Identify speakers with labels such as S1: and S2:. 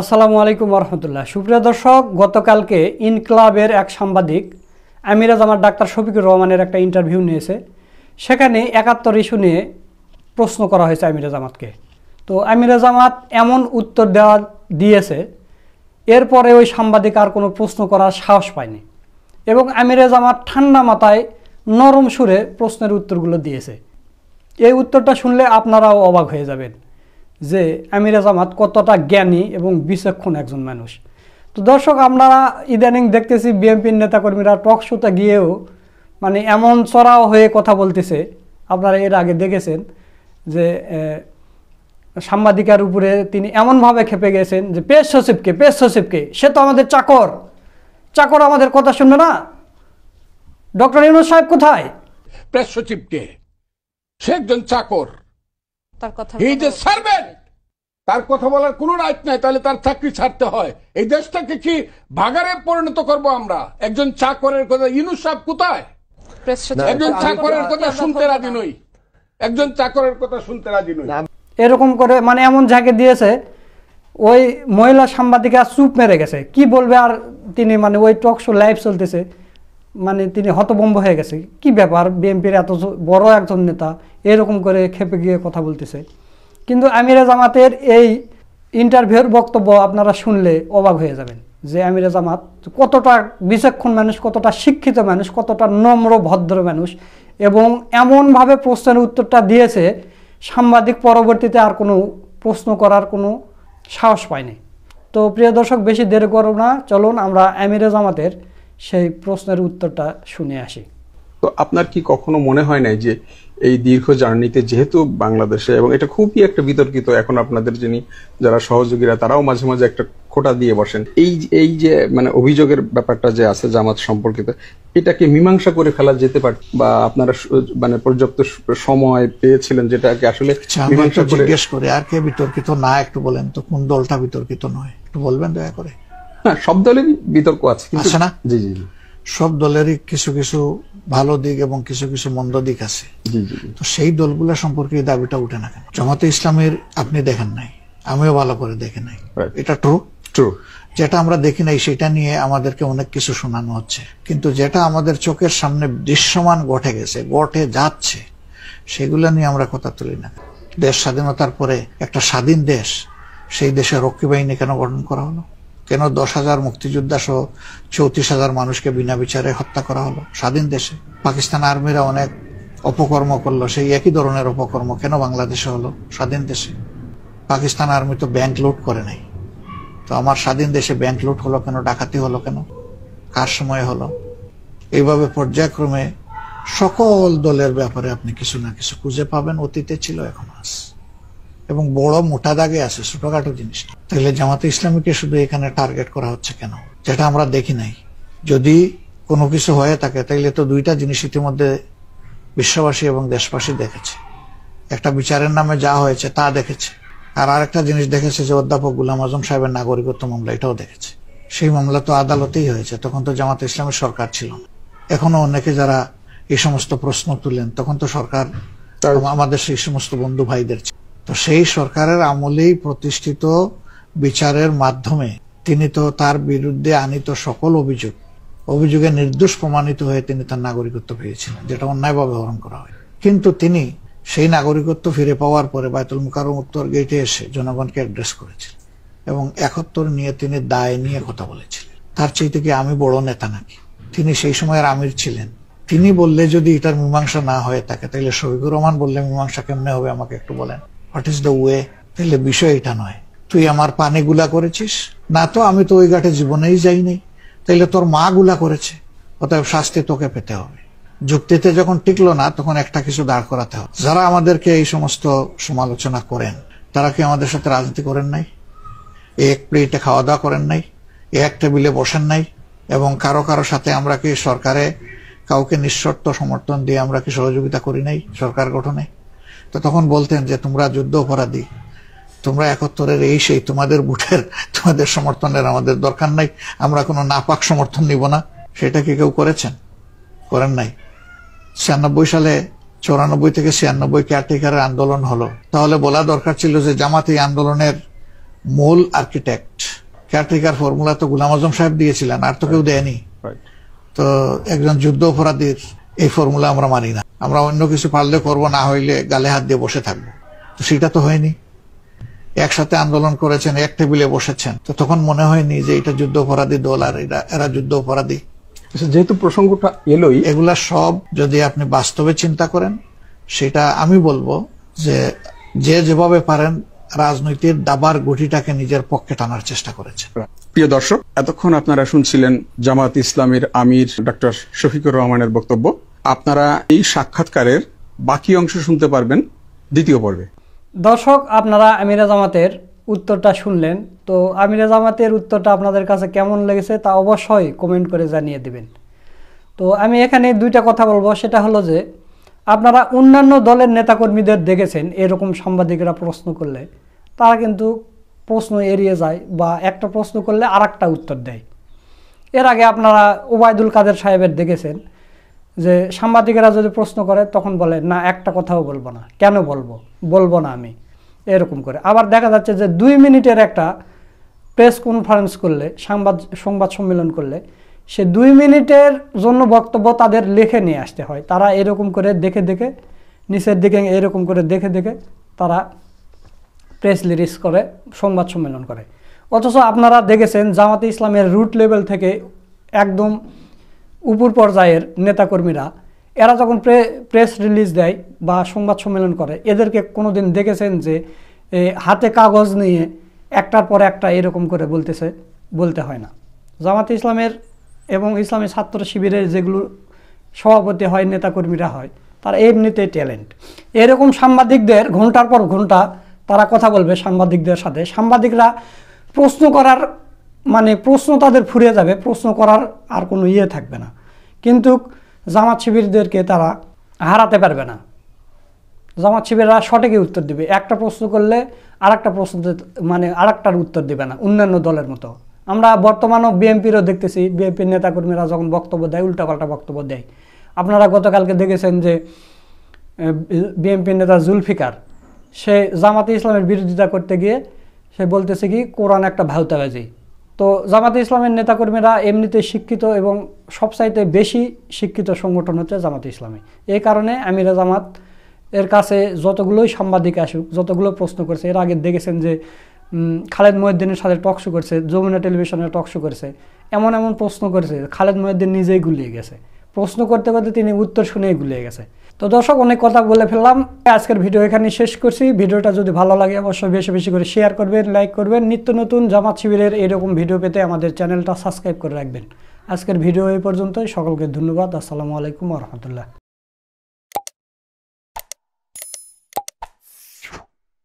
S1: আসসালামু আলাইকুম রহমতুল্লাহ। সুপ্রিয় দর্শক, গতকালকে ইনক্লাবের এক সাংবাদিক আমিরে জামাত ডাক্তার শফিকুর রহমানের একটা ইন্টারভিউ নিয়েছে। সেখানে ৭১ ইস্যু নিয়ে প্রশ্ন করা হয়েছে আমিরে জামাতকে। তো আমিরে জামাত এমন উত্তর দিয়েছে, এরপরে ওই সাংবাদিক আর কোনো প্রশ্ন করার সাহস পায়নি এবং আমিরে জামাত ঠান্ডা মাথায় নরম সুরে প্রশ্নের উত্তরগুলো দিয়েছে। এই উত্তরটা শুনলে আপনারাও অবাক হয়ে যাবেন যে আমিরে জামাত কতটা জ্ঞানী এবং বিচক্ষণ একজন মানুষ। তো দর্শক, আপনারা ইদানিং দেখতেছি বিএনপির নেতাকর্মীরা টক শোতে গিয়েও মানে এমন চড়াও হয়ে কথা বলতেছে। আপনারা এর আগে দেখেছেন যে সাংবাদিকের উপরে তিনি এমনভাবে খেপে গেছেন যে পেশ সচিবকে সে তো আমাদের চাকর আমাদের কথা শুনবে না। ডক্টর ইউনূস সাহেব কোথায়?
S2: প্রেস সচিবকে সে একজন চাকর,
S3: তার কথা
S2: সার্ভেন্ট, তার কথা বলার কোন রাইট নাই। তাহলে তার চাকরি ছাড়তে হয়। এই দেশটাকে কি ভাগারে পরিণত করব আমরা? একজন চাকরের কথা ইউনূস সাহেব কোথায়? একজন চাকরের কথা শুনতে রাজি নই, একজন চাকরের কথা শুনতে রাজি নই।
S1: এরকম করে মানে এমন ঝাঁকে দিয়েছে, ওই মহিলা সাংবাদিকা চুপ মেরে গেছে। কি বলবে আর তিনি, মানে ওই টক শো লাইভ চলতেছে, মানে তিনি হতভম্ব হয়ে গেছে। কি ব্যাপার, বিএনপির এত বড় একজন নেতা এরকম করে খেপে গিয়ে কথা বলতেছে। কিন্তু আমিরে জামাতের এই ইন্টারভিউর বক্তব্য আপনারা শুনলে অবাক হয়ে যাবেন যে আমিরে জামাত কতটা বিচক্ষণ মানুষ, কতটা শিক্ষিত মানুষ, কতটা নম্র ভদ্র মানুষ, এবং এমনভাবে প্রশ্নের উত্তরটা দিয়েছে সাংবাদিক পরবর্তীতে আর কোনো প্রশ্ন করার কোনো সাহস পায়নি। তো প্রিয় দর্শক, বেশি দেরি করব না, চলুন আমরা আমিরে জামাতের সেই প্রশ্নের উত্তরটা শুনে আসি।
S4: তো আপনার কি কখনো মনে হয় নাই যে এই দীর্ঘ জার্নিতে, যেহেতু বাংলাদেশে, এবং এটা খুবই একটা বিতর্কিত, এখন আপনাদের যারা সহযোগীরা তারাও মাঝে মাঝে একটা খোঁটা দিয়ে বসেন, এই যে মানে অভিযোগের ব্যাপারটা যে আছে জামাত সম্পর্কিত, এটাকে মীমাংসা করে ফেলা যেতে পারে, বা আপনারা মানে পর্যাপ্ত সময় পেয়েছিলেন যেটাকে আসলে মীমাংসা করে?
S5: জিজ্ঞেস করে আর কে বিতর্কিত না একটু বলেন তো, কোন দলটা বিতর্কিত নয় একটু বলবেন দয়া করে।
S4: না, সব দলেরই বিতর্ক আছে
S5: আছে না?
S4: জি জি,
S5: সব দলেরই কিছু কিছু ভালো দিক এবং কিছু কিছু মন্দ দিক আছে। তো সেই দলগুলা সম্পর্কে এই দাবিটা উঠে না কেন? জামাতে ইসলামের আপনি দেখেন নাই, আমিও ভালো করে দেখে নাই, এটা ট্রু। যেটা আমরা দেখি নাই সেটা নিয়ে আমাদেরকে অনেক কিছু শোনানো হচ্ছে, কিন্তু যেটা আমাদের চোখের সামনে দৃশ্যমান ঘটে যাচ্ছে সেগুলো নিয়ে আমরা কথা তুলি না। দেশ স্বাধীনতার পরে একটা স্বাধীন দেশ, সেই দেশে রক্ষী বাহিনী কেন গঠন করা হলো? কেন 10,000 মুক্তিযোদ্ধা সহ 34,000 মানুষকে বিনা বিচারে হত্যা করা হলো স্বাধীন দেশে? পাকিস্তান আর্মিরা অনেক অপকর্ম করলো, সেই একই ধরনের অপকর্ম কেন বাংলাদেশে হলো স্বাধীন দেশে? পাকিস্তান আর্মি তো ব্যাংক লুট করে নাই, তো আমার স্বাধীন দেশে ব্যাংক লুট হলো কেন? ডাকাতি হলো কেন? কার সময় হলো? এইভাবে পর্যায়ক্রমে সকল দলের ব্যাপারে আপনি কিছু না কিছু খুঁজে পাবেন, অতীতে ছিল, এখন আছে, এবং বড় মোটা দাগে আছে, ছোটখাটো জিনিস। তাহলে জামাতে ইসলামীকে শুধু এখানে টার্গেট করা হচ্ছে কেন, যেটা আমরা দেখি নাই? যদি কোনো কিছু হয়ে থাকে তাইলে তো দুইটা জিনিস ইতিমধ্যে বিশ্ববাসী এবং দেশবাসী দেখেছে। একটা বিচারের নামে যা হয়েছে তা দেখেছে, আর আরেকটা জিনিস দেখেছে যে অধ্যাপক গোলাম আজম সাহেবের নাগরিকত্ব মামলা, এটাও দেখেছে। সেই মামলা তো আদালতেই হয়েছে, তখন তো জামাতে ইসলামের সরকার ছিল না। এখনো অনেকে যারা এই সমস্ত প্রশ্ন তুলেন, তখন তো সরকার আমাদের সেই সমস্ত বন্ধু ভাইদের। তো সেই সরকারের আমলেই প্রতিষ্ঠিত বিচারের মাধ্যমে তিনি তো তার বিরুদ্ধে আনিত সকল অভিযোগে নির্দোষ প্রমাণিত হয়ে তিনি তার নাগরিকত্ব পেয়েছিলেন, যেটা অন্যায়ভাবে হরণ করা হয়। কিন্তু তিনি সেই নাগরিকত্ব ফিরে পাওয়ার পরে বায়তুল মুকাররম উত্তর গেটে এসে জনগণকে অ্যাড্রেস করেছিলেন এবং 71 নিয়ে তিনি দায় নিয়ে কথা বলেছিলেন। তার চাইতে কি আমি বড় নেতা নাকি? তিনি সেই সময়ের আমির ছিলেন। তিনি বললে যদি এটার মীমাংসা না হয়ে থাকে, তাহলে শফিকুর রহমান বললে মীমাংসা কেমনে হবে আমাকে একটু বলেন। What is the way? তাহলে বিষয় এটা নয় তুই আমার পানি গুলা করেছিস না, তো আমি তো ওই ঘাটে জীবনেই যাই নাই, তাইলে তোর মা গুলা করেছে, অতএব শাস্তি তোকে পেতে হবে। যুক্তিতে যখন টিকলো না, তখন একটা কিছু দাঁড় করাতে হবে। যারা আমাদেরকে এই সমস্ত সমালোচনা করেন, তারা কি আমাদের সাথে রাজনীতি করেন নাই? এক প্লেটে খাওয়া দাওয়া করেন নাই? এক টেবিলে বসেন নাই? এবং কারো সাথে আমরা কি সরকারে কাউকে নিঃশর্ত সমর্থন দিয়ে আমরা কি সহযোগিতা করি নাই সরকার গঠনে? তো তখন বলতেন যে তোমরা যুদ্ধ অপরাধী, তোমরা 71-এর এই সেই, তোমাদের বুটের, তোমাদের সমর্থনের আমাদের দরকার নাই, আমরা কোনো নাপাক সমর্থন নিব না। সেটা কি কেউ করেছেন? করেন নাই। 96 সালে 94 থেকে 96 কেয়ারটেকারের আন্দোলন হলো, তাহলে বলা দরকার ছিল যে জামাত এই আন্দোলনের মূল আর্কিটেক্ট। কেয়ারটেকার ফর্মুলা তো গোলাম আজম সাহেব দিয়েছিলেন, আর তো কেউ দেয়নি। তো একজন যুদ্ধ অপরাধীর এই ফর্মুলা আমরা মানি না। আমরা অন্য কিছু পারলে করব, না হইলে গালে হাত দিয়ে বসে থাকবো। তো সেটা তো হয়নি। একসাথে আন্দোলন করেছেন, এক টেবিলে বসেছেন, তো তখন মনে হয়নি যে এটা যুদ্ধ অপরাধী দল আর এরা যুদ্ধ অপরাধী।
S4: যেহেতু প্রসঙ্গটা এলোই,
S5: এগুলা সব যদি আপনি বাস্তবে চিন্তা করেন, সেটা আমি বলবো যে যেভাবে পারেন রাজনৈতিক দাবার গুটিটাকে নিজের পক্ষে টানার চেষ্টা করেছে।
S4: প্রিয় দর্শক, এতক্ষণ আপনারা শুনছিলেন জামাত ইসলামের আমির ডক্টর শফিকুর রহমানের বক্তব্য। আপনারা এই সাক্ষাৎকারের বাকি অংশ শুনতে পারবেন দ্বিতীয় পর্বে।
S1: দর্শক, আপনারা আমিরে জামাতের উত্তরটা শুনলেন। তো আমিরে জামাতের উত্তরটা আপনাদের কাছে কেমন লেগেছে তা অবশ্যই কমেন্ট করে জানিয়ে দিবেন। তো আমি এখানে দুইটা কথা বলবো, সেটা হলো যে আপনারা অন্যান্য দলের নেতাকর্মীদের দেখেছেন এরকম সাংবাদিকরা প্রশ্ন করলে তারা কিন্তু প্রশ্ন এড়িয়ে যায় বা একটা প্রশ্ন করলে আর একটা উত্তর দেয়। এর আগে আপনারা ওবায়দুল কাদের সাহেবের দেখেছেন যে সাংবাদিকেরা যদি প্রশ্ন করে তখন বলে না, একটা কথাও বলবো না। কেন বলবো না আমি, এরকম করে। আবার দেখা যাচ্ছে যে 2 মিনিটের একটা প্রেস কনফারেন্স করলে, সংবাদ সম্মেলন করলে, সে 2 মিনিটের জন্য বক্তব্য তাদের লিখে নিয়ে আসতে হয়। তারা এরকম করে দেখে দেখে নিচের দিকে এরকম করে দেখে দেখে তারা প্রেস রিলিজ করে, সংবাদ সম্মেলন করে। অথচ আপনারা দেখেছেন জামাতে ইসলামের রুট লেভেল থেকে একদম উপর পর্যায়ের নেতাকর্মীরা এরা যখন প্রেস রিলিজ দেয় বা সংবাদ সম্মেলন করে, এদেরকে কোনোদিন দেখেছেন যে হাতে কাগজ নিয়ে একটার পর একটা এরকম করে বলতে হয় না। জামাতে ইসলামের এবং ইসলামী ছাত্র শিবিরের যেগুলো সভাপতি হয়, নেতাকর্মীরা হয়, তারা এমনিতেই ট্যালেন্ট। এরকম সাংবাদিকদের ঘন্টার পর ঘন্টা তারা কথা বলবে সাংবাদিকদের সাথে। সাংবাদিকরা প্রশ্ন করার প্রশ্ন তাদের ফুরিয়ে যাবে, প্রশ্ন করার আর কোনো থাকবে না। কিন্তু জামাত শিবিরদেরকে তারা হারাতে পারবে না। জামাত শিবিররা সঠিকই উত্তর দিবে। একটা প্রশ্ন করলে আরেকটা প্রশ্ন আরেকটার উত্তর দিবে না, অন্যান্য দলের মতো। আমরা বর্তমানেও বিএনপিরও দেখতেছি, বিএনপির নেতাকর্মীরা যখন বক্তব্য দেয় উল্টাপাল্টা বক্তব্য দেয়। আপনারা গতকালকে দেখেছেন যে বিএনপির নেতা জুলফিকার, সে জামাতে ইসলামের বিরোধিতা করতে গিয়ে সে বলতেছে কি কোরআন একটা ভাউতাবাজি। তো জামাতে ইসলামের নেতাকর্মীরা এমনিতে শিক্ষিত এবং সবচাইতে বেশি শিক্ষিত সংগঠন হচ্ছে জামাতে ইসলামী। এই কারণে আমিরে জামাত এর কাছে যতগুলোই সাংবাদিক আসুক, যতগুলো প্রশ্ন করছে, এর আগে দেখেছেন যে খালেদ মহিউদ্দিনের সাথে টকশো করছে, যমুনা টেলিভিশনে টকশো করছে, এমন প্রশ্ন করেছে খালেদ মহিউদ্দিন নিজেই গুলিয়ে গেছে। প্রশ্ন করতে করতে তিনি উত্তর শুনেই গুলিয়ে গেছে। তো দর্শক, অনেক কথা বলে ফেললাম। আজকের ভিডিও এখানে শেষ করছি। ভিডিওটা যদি ভালো লাগে অবশ্যই বেশি বেশি করে শেয়ার করবেন, লাইক করবেন। নিত্য নতুন জামাত শিবিরের এরকম ভিডিও পেতে আমাদের চ্যানেলটা সাবস্ক্রাইব করে রাখবেন। আজকের ভিডিও এই পর্যন্তই। সকলকে ধন্যবাদ। আসসালামু আলাইকুম ওয়া রাহমাতুল্লাহ।